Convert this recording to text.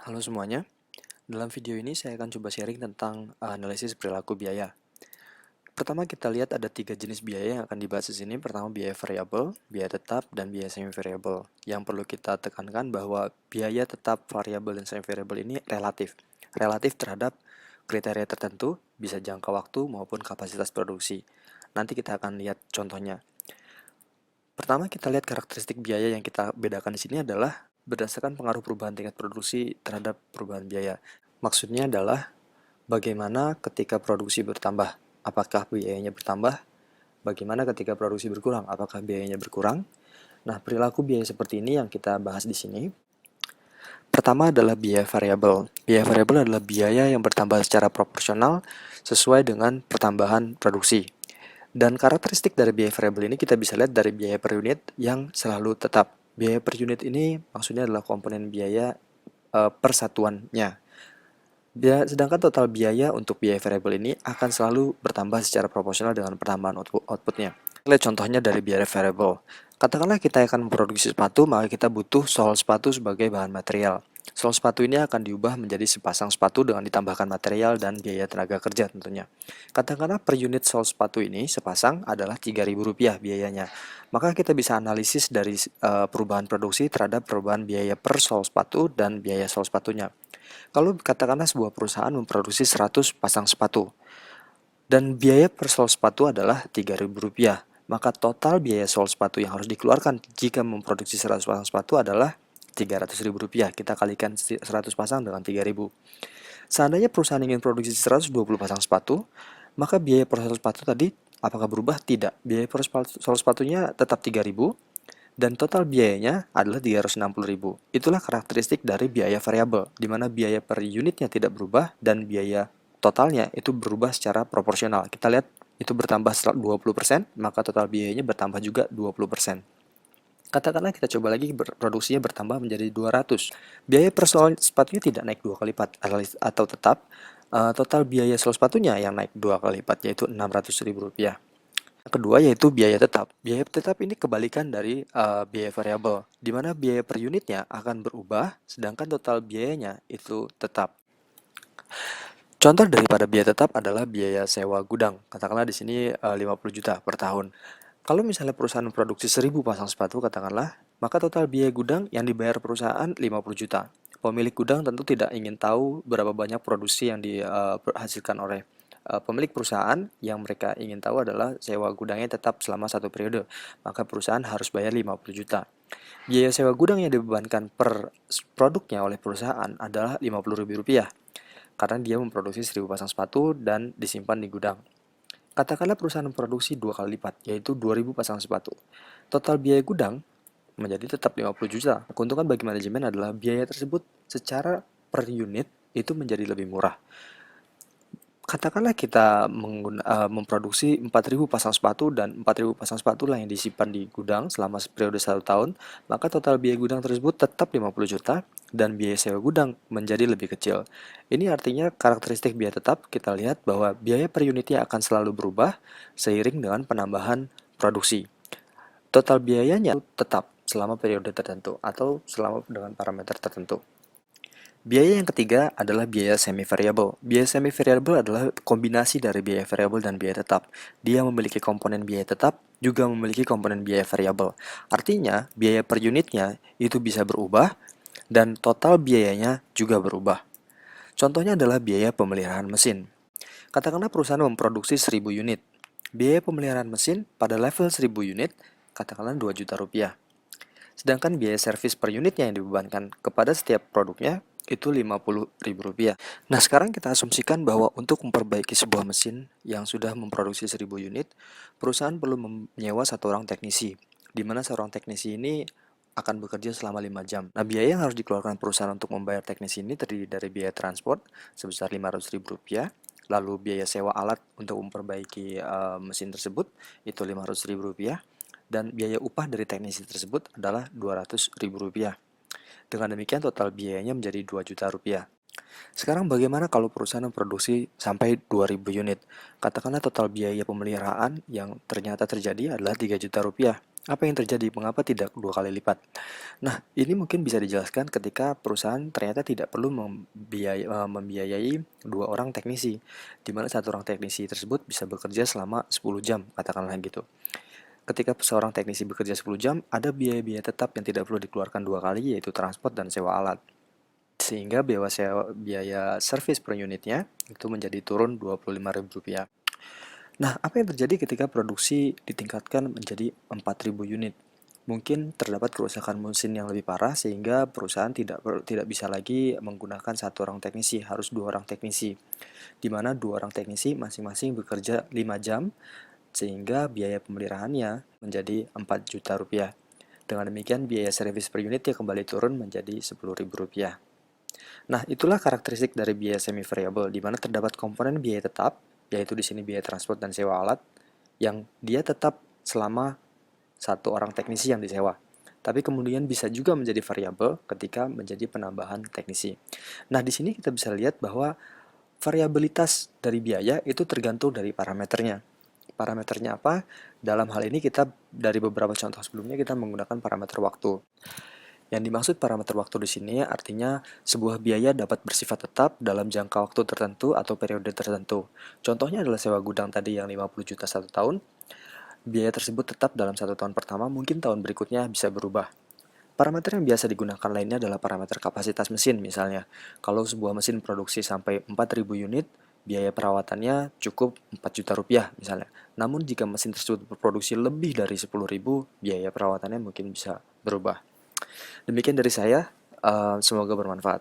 Halo semuanya, dalam video ini saya akan coba sharing tentang analisis perilaku biaya. Pertama kita lihat ada 3 jenis biaya yang akan dibahas di sini. Pertama biaya variabel, biaya tetap, dan biaya semi variabel. Yang perlu kita tekankan bahwa biaya tetap, variabel, dan semi variabel ini relatif. Relatif terhadap kriteria tertentu, bisa jangka waktu maupun kapasitas produksi. Nanti kita akan lihat contohnya. Pertama kita lihat karakteristik biaya yang kita bedakan di sini adalah berdasarkan pengaruh perubahan tingkat produksi terhadap perubahan biaya. Maksudnya adalah bagaimana ketika produksi bertambah, apakah biayanya bertambah? Bagaimana ketika produksi berkurang, apakah biayanya berkurang? Nah, perilaku biaya seperti ini yang kita bahas di sini. Pertama adalah biaya variabel. Biaya variabel adalah biaya yang bertambah secara proporsional sesuai dengan pertambahan produksi. Dan karakteristik dari biaya variabel ini kita bisa lihat dari biaya per unit yang selalu tetap. Biaya per unit ini maksudnya adalah komponen biaya per satuannya. Sedangkan total biaya untuk biaya variabel ini akan selalu bertambah secara proporsional dengan pertambahan outputnya. Lihat contohnya dari biaya variabel. Katakanlah kita akan memproduksi sepatu, maka kita butuh sol sepatu sebagai bahan material. Sol sepatu ini akan diubah menjadi sepasang sepatu dengan ditambahkan material dan biaya tenaga kerja tentunya. Katakanlah per unit sol sepatu ini sepasang adalah Rp3.000 biayanya. Maka kita bisa analisis dari perubahan produksi terhadap perubahan biaya per sol sepatu dan biaya sol sepatunya. Kalau katakanlah sebuah perusahaan memproduksi 100 pasang sepatu dan biaya per sol sepatu adalah Rp3.000, maka total biaya sol sepatu yang harus dikeluarkan jika memproduksi 100 pasang sepatu adalah Rp300.000. Kita kalikan 100 pasang dengan 3.000. Seandainya perusahaan ingin produksi 120 pasang sepatu, maka biaya per sol sepatu tadi apakah berubah? Tidak. Biaya per sol sepatunya tetap 3.000 dan total biayanya adalah 360.000. Itulah karakteristik dari biaya variabel, di mana biaya per unitnya tidak berubah dan biaya totalnya itu berubah secara proporsional. Kita lihat itu bertambah 20%, maka total biayanya bertambah juga 20%. Katakanlah kita coba lagi produksinya bertambah menjadi 200. Biaya per sol sepatunya tidak naik 2 kali lipat atau tetap total biaya sol sepatunya yang naik 2 kali lipat, yaitu Rp600.000. Kedua yaitu biaya tetap. Biaya tetap ini kebalikan dari biaya variabel, di mana biaya per unitnya akan berubah, sedangkan total biayanya itu tetap. Contoh daripada biaya tetap adalah biaya sewa gudang. Katakanlah di sini 50 juta per tahun. Kalau misalnya perusahaan memproduksi 1000 pasang sepatu katakanlah, maka total biaya gudang yang dibayar perusahaan 50 juta. Pemilik gudang tentu tidak ingin tahu berapa banyak produksi yang dihasilkan oleh pemilik perusahaan. Yang mereka ingin tahu adalah sewa gudangnya tetap selama 1 periode. Maka perusahaan harus bayar 50 juta. Biaya sewa gudang yang dibebankan per produknya oleh perusahaan adalah Rp50.000 karena dia memproduksi 1000 pasang sepatu dan disimpan di gudang. Katakanlah perusahaan memproduksi 2 kali lipat, yaitu 2000 pasang sepatu. Total biaya gudang menjadi tetap 50 juta. Keuntungan bagi manajemen adalah biaya tersebut secara per unit itu menjadi lebih murah. Katakanlah kita memproduksi 4.000 pasang sepatu dan 4.000 pasang sepatu lah yang disimpan di gudang selama periode 1 tahun, maka total biaya gudang tersebut tetap 50 juta dan biaya sewa gudang menjadi lebih kecil. Ini artinya karakteristik biaya tetap kita lihat bahwa biaya per unitnya akan selalu berubah seiring dengan penambahan produksi. Total biayanya tetap selama periode tertentu atau selama dengan parameter tertentu. Biaya yang ketiga adalah biaya semi variabel. Biaya semi variabel adalah kombinasi dari biaya variabel dan biaya tetap. Dia memiliki komponen biaya tetap, juga memiliki komponen biaya variabel. Artinya, biaya per unitnya itu bisa berubah dan total biayanya juga berubah. Contohnya adalah biaya pemeliharaan mesin. Katakanlah perusahaan memproduksi 1000 unit. Biaya pemeliharaan mesin pada level 1000 unit katakanlah 2 juta rupiah. Sedangkan biaya servis per unitnya yang dibebankan kepada setiap produknya itu Rp50.000. Nah, sekarang kita asumsikan bahwa untuk memperbaiki sebuah mesin yang sudah memproduksi 1000 unit, perusahaan perlu menyewa 1 orang teknisi, di mana seorang teknisi ini akan bekerja selama 5 jam. Nah, biaya yang harus dikeluarkan perusahaan untuk membayar teknisi ini terdiri dari biaya transport sebesar Rp500.000, lalu biaya sewa alat untuk memperbaiki mesin tersebut itu Rp500.000, dan biaya upah dari teknisi tersebut adalah Rp200.000. Dengan demikian total biayanya menjadi Rp2 juta. Sekarang bagaimana kalau perusahaan memproduksi sampai 2000 unit? Katakanlah total biaya pemeliharaan yang ternyata terjadi adalah 3 juta rupiah. Apa yang terjadi? Mengapa tidak dua kali lipat? Nah, ini mungkin bisa dijelaskan ketika perusahaan ternyata tidak perlu membiayai dua orang teknisi, di mana satu orang teknisi tersebut bisa bekerja selama 10 jam, katakanlah gitu. Ketika seorang teknisi bekerja 10 jam, ada biaya-biaya tetap yang tidak perlu dikeluarkan dua kali, yaitu transport dan sewa alat. Sehingga biaya servis per unitnya itu menjadi turun Rp25.000. Nah, apa yang terjadi ketika produksi ditingkatkan menjadi 4.000 unit? Mungkin terdapat kerusakan mesin yang lebih parah sehingga perusahaan tidak bisa lagi menggunakan satu orang teknisi, harus dua orang teknisi. Di mana dua orang teknisi masing-masing bekerja 5 jam sehingga biaya pemeliharaannya menjadi 4 juta rupiah. Dengan demikian biaya servis per unitnya kembali turun menjadi Rp10.000. Nah, itulah karakteristik dari biaya semi variabel, di mana terdapat komponen biaya tetap, yaitu di sini biaya transport dan sewa alat, yang dia tetap selama satu orang teknisi yang disewa. Tapi kemudian bisa juga menjadi variabel ketika menjadi penambahan teknisi. Nah, di sini kita bisa lihat bahwa variabilitas dari biaya itu tergantung dari parameternya. Parameternya apa? Dalam hal ini kita dari beberapa contoh sebelumnya kita menggunakan parameter waktu. Yang dimaksud parameter waktu di sini artinya sebuah biaya dapat bersifat tetap dalam jangka waktu tertentu atau periode tertentu. Contohnya adalah sewa gudang tadi yang 50 juta satu tahun. Biaya tersebut tetap dalam satu tahun pertama, mungkin tahun berikutnya bisa berubah. Parameter yang biasa digunakan lainnya adalah parameter kapasitas mesin misalnya. Kalau sebuah mesin produksi sampai 4.000 unit, biaya perawatannya cukup 4 juta rupiah misalnya. Namun jika mesin tersebut berproduksi lebih dari 10.000, biaya perawatannya mungkin bisa berubah. Demikian dari saya, semoga bermanfaat.